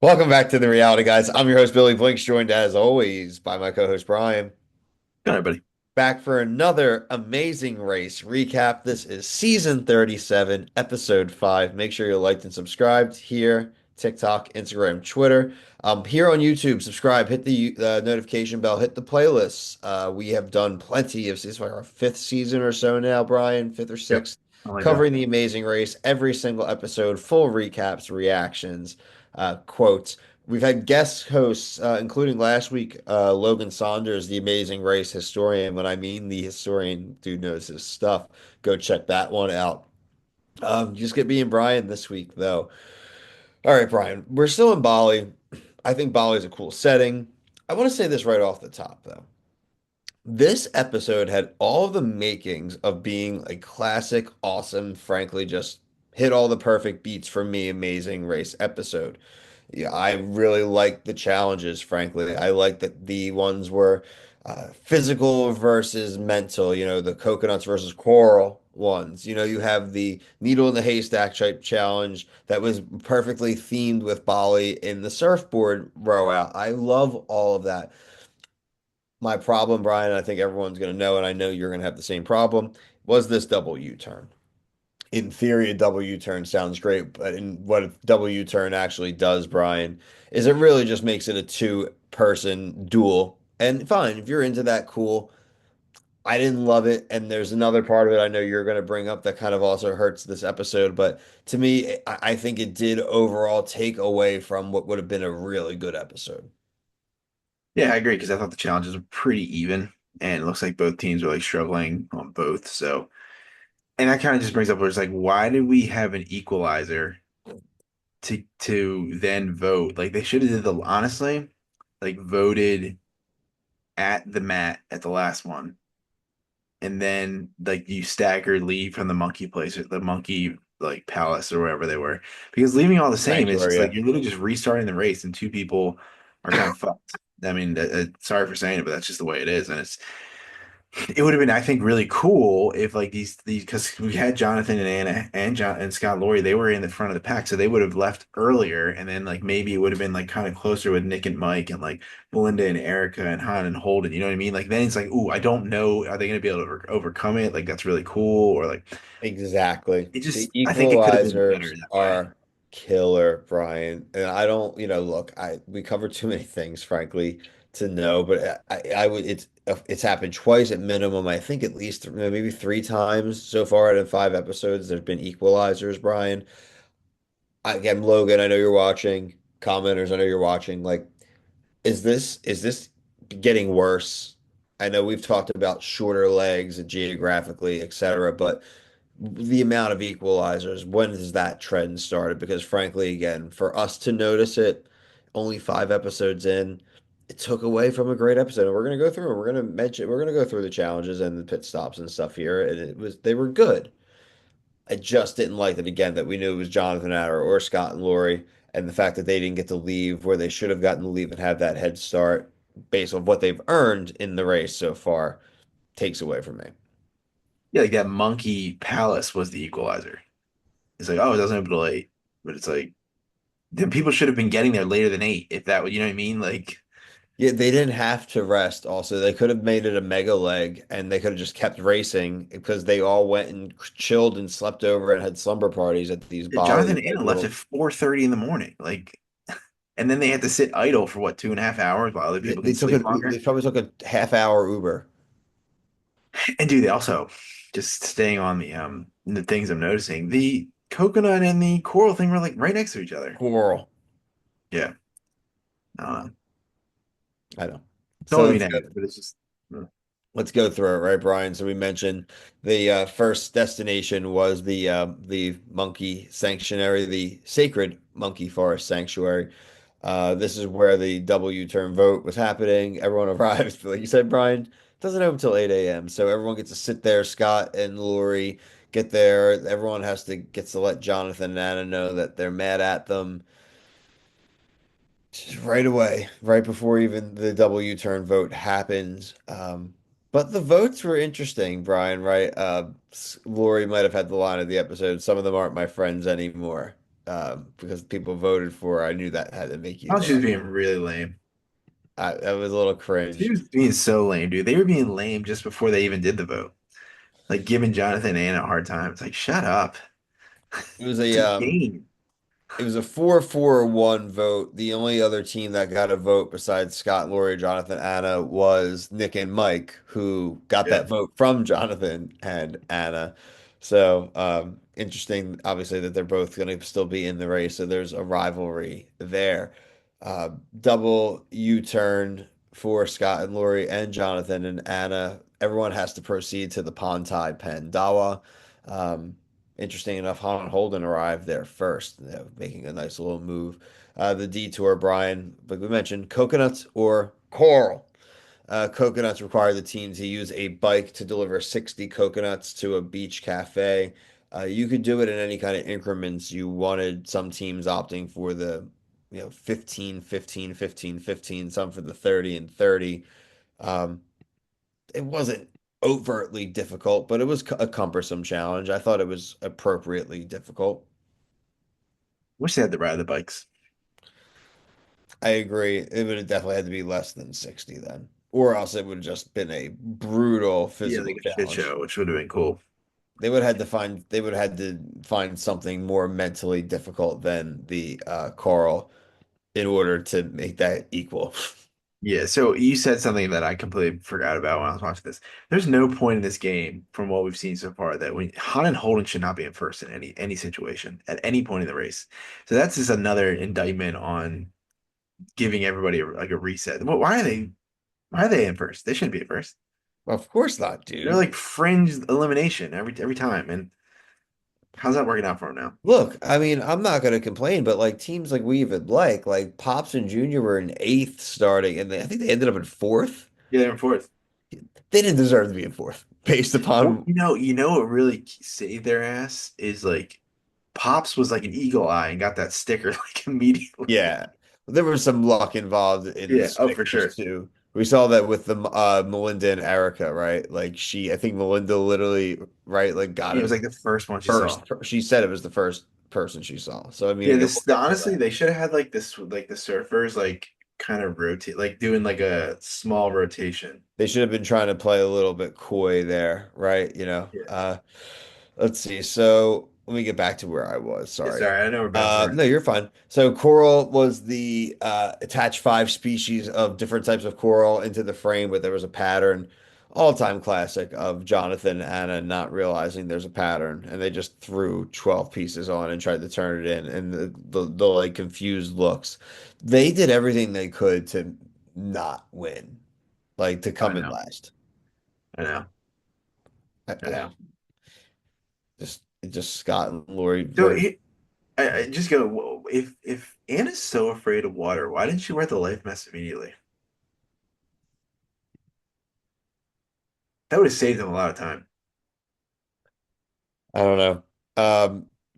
Welcome back to the Reality Guys. I'm your host, Billy Blinks, joined as always by my co-host, Brian. All right, buddy. Back for another amazing race recap. This is season 37, episode 5. Make sure you're liked and subscribed here, TikTok, Instagram, Twitter. Here on YouTube, subscribe, hit the notification bell, hit the playlists. We have done plenty of, this is like our fifth season or so now, Brian, fifth or Yep. sixth, I like that. covering the amazing race, every single episode, full recaps, reactions, quotes. We've had guest hosts, including last week, Logan Saunders, the Amazing Race historian. When I mean the historian, dude knows his stuff. Go check that one out. Just get me and Brian this week, though. All right, Brian, we're still in Bali. I think Bali is a cool setting. I want to say this right off the top, though. This episode had all of the makings of being a classic, awesome, frankly, just hit all the perfect beats for me, amazing race episode. Yeah, I really like the challenges, frankly. I like that the ones were physical versus mental, the coconuts versus coral ones. You have the needle in the haystack type challenge that was perfectly themed with Bali in the surfboard row out. I love all of that. My problem, Brian, I think everyone's going to know, and I know you're going to have the same problem, was this double U-turn. In theory, a double U-turn sounds great, but in what a double U-turn actually does, Brian, is it really just makes it a two-person duel. And fine, if you're into that, cool. I didn't love it, and there's another part of it I know you're going to bring up that kind of also hurts this episode, but to me, I think it did overall take away from what would have been a really good episode. Yeah, I agree because I thought the challenges were pretty even, and it looks like both teams are like struggling on both. So, and that kind of just brings up where it's like, why did we have an equalizer to then vote? Like they should have did the honestly, like voted at the mat at the last one, and then like you staggered leave from the monkey place or the monkey like palace or wherever they were. Because leaving all the same, it's Sanctuary, just yeah. like you're literally just restarting the race and two people are kind of fucked. I mean, sorry for saying it, but that's just the way it is. And it would have been, I think, really cool if like these because we had Jonathan and Anna and John and Scott Laurie, they were in the front of the pack, so they would have left earlier, and then like maybe it would have been like kind of closer with Nick and Mike and like Belinda and Erica and Han and Holden. You know what I mean? Like then it's like, ooh, I don't know, are they going to be able to overcome it? Like that's really cool, or like Exactly. it The just, I think it could have been better equalizers that way. are killer, Brian. And I don't, look, I we cover too many things, frankly, to know, but I would it's happened twice at minimum. I think at least maybe three times so far out of 5 episodes. There's been equalizers, Brian. Again, Logan, I know you're watching. Commenters, I know you're watching. Like, is this getting worse? I know we've talked about shorter legs and geographically, et cetera, but the amount of equalizers, when has that trend started? Because frankly, again, for us to notice it only 5 episodes in, it took away from a great episode. And we're gonna go through and we're gonna go through the challenges and the pit stops and stuff here. And they were good. I just didn't like that again that we knew it was Jonathan Adder or Scott and Lori, and the fact that they didn't get to leave where they should have gotten to leave and have that head start based on what they've earned in the race so far takes away from me. Yeah, like that monkey palace was the equalizer. It's like, oh, it doesn't open till 8, but it's like then people should have been getting there later than 8 if that would, you know what I mean? Like Yeah, they didn't have to rest. Also, they could have made it a mega leg, and they could have just kept racing because they all went and chilled and slept over and had slumber parties at these Bali Jonathan like Anna left at little. 4:30 in the morning. Like, and then they had to sit idle for what, 2.5 hours while other They, people they can took sleep it. They longer. probably took a half-hour Uber. And dude, they also just staying on the things I'm noticing. The coconut and the coral thing were like right next to each other. Coral. Yeah. Uh, I know. don't So want to let's be go. negative, but it's just Let's go through it, right, Brian? So we mentioned the first destination was the monkey sanctuary, the sacred monkey forest sanctuary. This is where the W turn vote was happening. Everyone arrives, like you said, Brian. It doesn't open until 8 a.m. So everyone gets to sit there. Scott and Lori get there. Everyone gets to let Jonathan and Anna know that they're mad at them. Just right away, right before even the W turn vote happens. But the votes were interesting, Brian, right? Lori might have had the line of the episode. Some of them aren't my friends anymore. because people voted for her. I knew that had to make I you was just laugh. being really lame. That was a little She cringe. was being so lame, dude. They were being lame just before they even did the vote. Like giving Jonathan and Anna a hard time. It's like, shut up. It was It's a a um, game. It was a 4-4-1 vote. The only other team that got a vote besides Scott, Lori, Jonathan, Anna was Nick and Mike, who got Yeah. that vote from Jonathan and Anna. So interesting, obviously, that they're both going to still be in the race. So there's a rivalry there. Double U-turn for Scott and Lori and Jonathan and Anna. Everyone has to proceed to the Pontai Pen Dawa. Um, Interesting enough, Han Holden arrived there first, making a nice little move. The detour, Brian, like we mentioned, coconuts or coral. Coconuts require the team to use a bike to deliver 60 coconuts to a beach cafe. You could do it in any kind of increments you wanted. Some teams opting for the 15, 15, 15, 15, some for the 30 and 30. Um, it wasn't overtly difficult, but it was a cumbersome challenge. I thought it was appropriately difficult. Wish they had the ride of the bikes. I agree. It would have definitely had to be less than 60 then, or else it would have just been a brutal Yeah, physical like a shit challenge. show, which would have been cool. They would have had to find something more mentally difficult than the choral in order to make that equal. Yeah, so you said something that I completely forgot about when I was watching this. There's no point in this game, from what we've seen so far, that when Han and Holden should not be in first in any situation at any point in the race. So that's just another indictment on giving everybody like a reset. Why are they in first? They shouldn't be in first. Of course not, They're dude. like fringe elimination every time. And how's that working out for them now? Look, I mean, I'm not going to complain, but like teams like we even like Pops and Junior were in eighth starting, and I think they ended up in fourth. Yeah, they're in fourth. They didn't deserve to be in fourth based Well, upon, what really saved their ass is like Pops was like an eagle eye and got that sticker like immediately. yeah. There was some luck involved in the Yeah, oh for stickers sure. too. We saw that with the Melinda and Erica, right? Like I think Melinda literally, right, like got Yeah, it it was like the first one she saw. first. She said it was the first person she saw. So I mean, Yeah, again, we'll this get to honestly that. they should have had like this like the surfers like kind of rotate like doing like a small rotation. They should have been trying to play a little bit coy there, right? Yeah. Let's see. So let me get back to where I was. Yeah, Sorry. sorry, I know we're bouncing around. No, you're fine. So coral was the attach 5 species of different types of coral into the frame, but there was a pattern. All-time classic of Jonathan and Anna not realizing there's a pattern, and they just threw 12 pieces on and tried to turn it in, and the like confused looks. They did everything they could to not win, like to I come in know. last. I know. I, I know. just Scott and Lori So very I just go, whoa, if Anna's so afraid of water, why didn't she wear the life vest immediately? That would have saved them a lot of time. I don't know.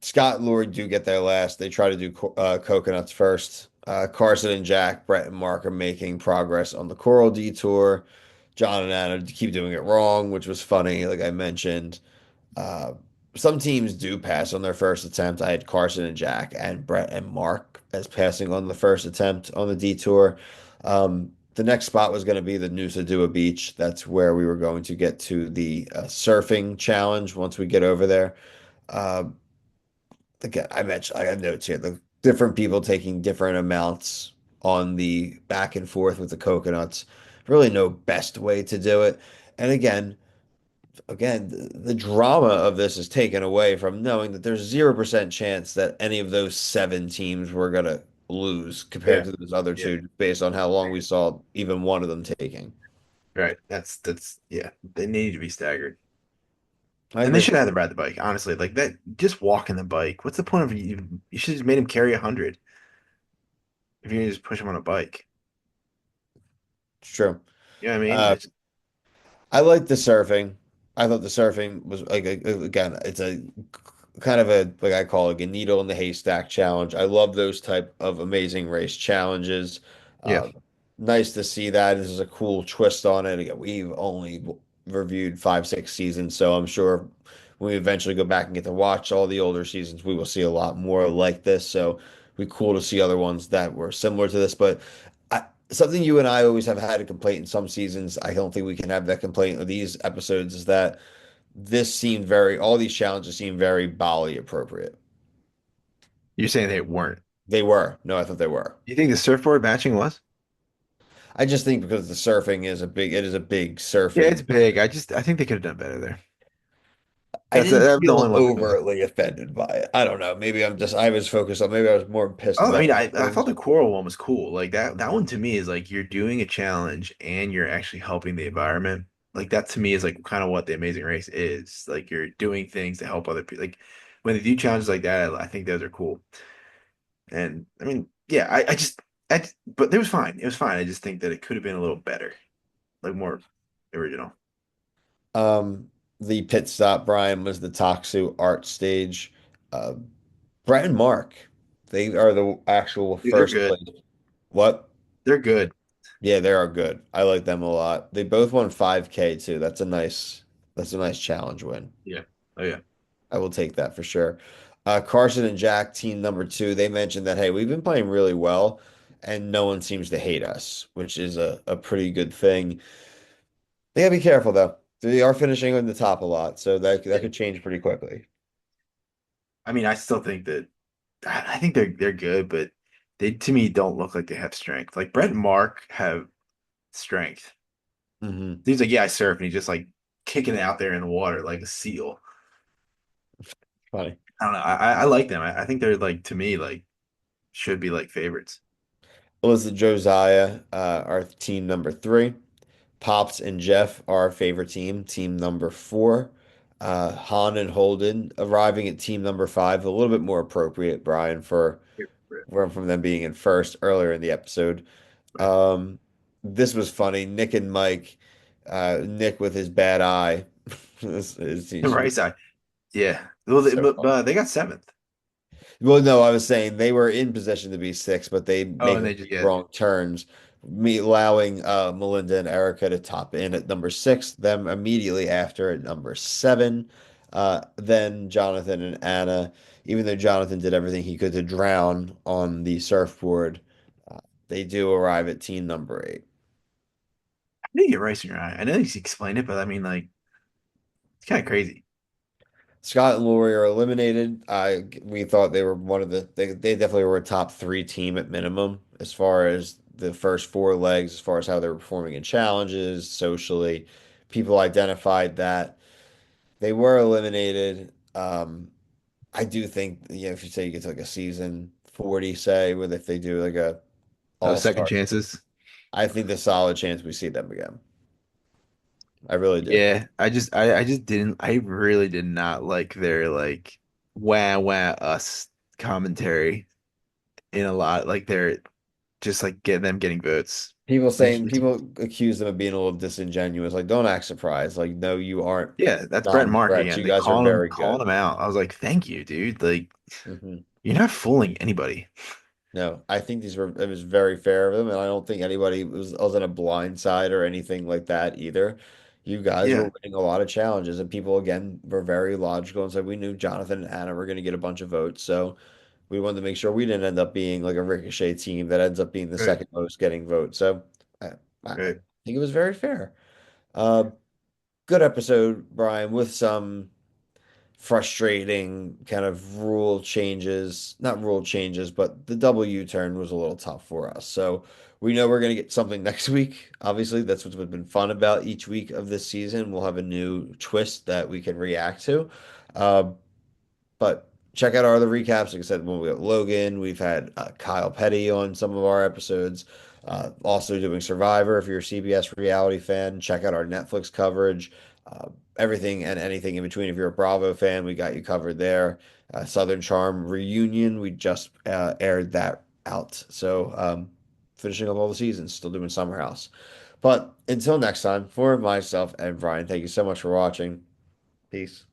Scott and Lori do get there last. They try to do coconuts first. Carson and Jack, Brett and Mark are making progress on the Coral Detour. John and Anna keep doing it wrong, which was funny, like I mentioned. Uh, some teams do pass on their first attempt. I had Carson and Jack and Brett and Mark as passing on the first attempt on the detour. The next spot was going to be the Nusa Dua Beach. That's where we were going to get to the surfing challenge once we get over there. Um, again, I mentioned I have notes here. The different people taking different amounts on the back and forth with the coconuts. Really no best way to do it. And again, the drama of this is taken away from knowing that there's 0% chance that any of those 7 teams were gonna lose compared Yeah. to those other Yeah. two, based on how long we saw even one of them taking. Right. That's yeah. They need to be staggered. I And they agree. should have had the ride the bike, honestly. Like that, just walking the bike. What's the point of you? You should have made him carry 100 if you just push him on a bike. It's true. You know what I mean? Uh, I like the surfing. I thought the surfing was like again, it's a kind of a like I call it a needle in the haystack challenge. I love those type of amazing race challenges. Yeah. Uh, Nice to see that. This is a cool twist on it. Again, we've only reviewed 5, 6 seasons, so I'm sure when we eventually go back and get to watch all the older seasons, we will see a lot more like this. So it'd be cool to see other ones that were similar to this. But something you and I always have had a complaint in some seasons. I don't think we can have that complaint with these episodes is that all these challenges seem very Bali appropriate. You're saying they weren't. They were. No, I thought they were. You think the surfboard matching was? I just think because the surfing is it is a big Yeah, it's surfing. big. I think they could have done better there. I didn't That was the only feel one for me. overtly offended by it. I don't know. I was focused on, maybe I was more pissed Oh, I about mean, the I thought others. the coral one was cool. Like that one to me is like you're doing a challenge and you're actually helping the environment. Like that to me is like kind of what the Amazing Race is. Like you're doing things to help other people. Like when they do challenges like that, I think those are cool. And I mean, yeah, but it was fine. It was fine. I just think that it could have been a little better, like more original. Um, the pit stop, Brian, was the Toxu art stage. Uh, Brett and Mark, they are the actual Dude, they're first good. place. What? They're good. Yeah, they are good. I like them a lot. They both won 5K too. That's a nice challenge win. Yeah. Oh yeah. I will take that for sure. Carson and Jack, team number two, they mentioned that, hey, we've been playing really well and no one seems to hate us, which is a pretty good thing. They gotta be careful though. They are finishing on the top a lot, so that Yeah. could change pretty quickly. I mean, I still think that I think they're good, but they to me don't look like they have strength. Like Brett and Mark have strength. Hmm. He's like, yeah, I surf, and he's just like kicking it out there in the water like a seal. Funny. I don't know. I like them. I think they're like to me like should be like favorites. Alyssa Josiah, our team number three. Pops and Jeff are our favorite team, team number four. Han and Holden arriving at team number five, a little bit more appropriate, Brian, from them being in first earlier in the episode. Right. Um, this was funny. Nick and Mike, Nick with his bad eye. The He's right side. Yeah. Well, so funny. they got seventh. Well, no, I was saying they were in position to be six, but they Oh, make and a they few just get wrong turns, me allowing Melinda and Erica to top in at number six, them immediately after at number seven. Then Jonathan and Anna, even though Jonathan did everything he could to drown on the surfboard, uh, they do arrive at team number eight. I didn't get rice in your eye. I know you explained it, but I mean like it's kind of crazy. Scott and Lori are eliminated. We thought they were they definitely were a top three team at minimum as far as the first four legs, as far as how they were performing in challenges, socially. People identified that they were eliminated. I do think, if you say you get to like a season 40, say, with if they do like a Oh, second all-star, chances. I think there's a solid chance we see them again. I really do. Yeah, I just didn't I really did not like their like wah wah us commentary in a lot like they're just like get them getting votes. Like, People accuse them of being a little disingenuous. Like, don't act surprised. Like, no, you aren't yeah, that's Brett and Mark non-threats. again. You They guys are very calling good. them out. I was like, thank you, dude. Like Hmm. you're not fooling anybody. No, I think it was very fair of them, and I don't think anybody was in a blind side or anything like that either. You guys were Yeah, winning a lot of challenges, and people again were very logical and said we knew Jonathan and Anna were going to get a bunch of votes, so we wanted to make sure we didn't end up being like a ricochet team that ends up being the right, second most getting votes. So I right. think it was very fair. Uh, Good episode, Brian, with some frustrating kind of rule changes, not rule changes, but the double U-turn was a little tough for us. So we know we're going to get something next week. Obviously, that's what's been fun about each week of this season. We'll have a new twist that we can react to. Uh, but check out our other recaps. Like I said, when we got Logan, we've had Kyle Petty on some of our episodes. Also doing Survivor. If you're a CBS reality fan, check out our Netflix coverage. Uh, Everything and anything in between. If you're a Bravo fan, we got you covered there. Southern Charm reunion, we just aired that out. So finishing up all the seasons, still doing Summer House. But until next time, for myself and Brian, thank you so much for watching. Peace.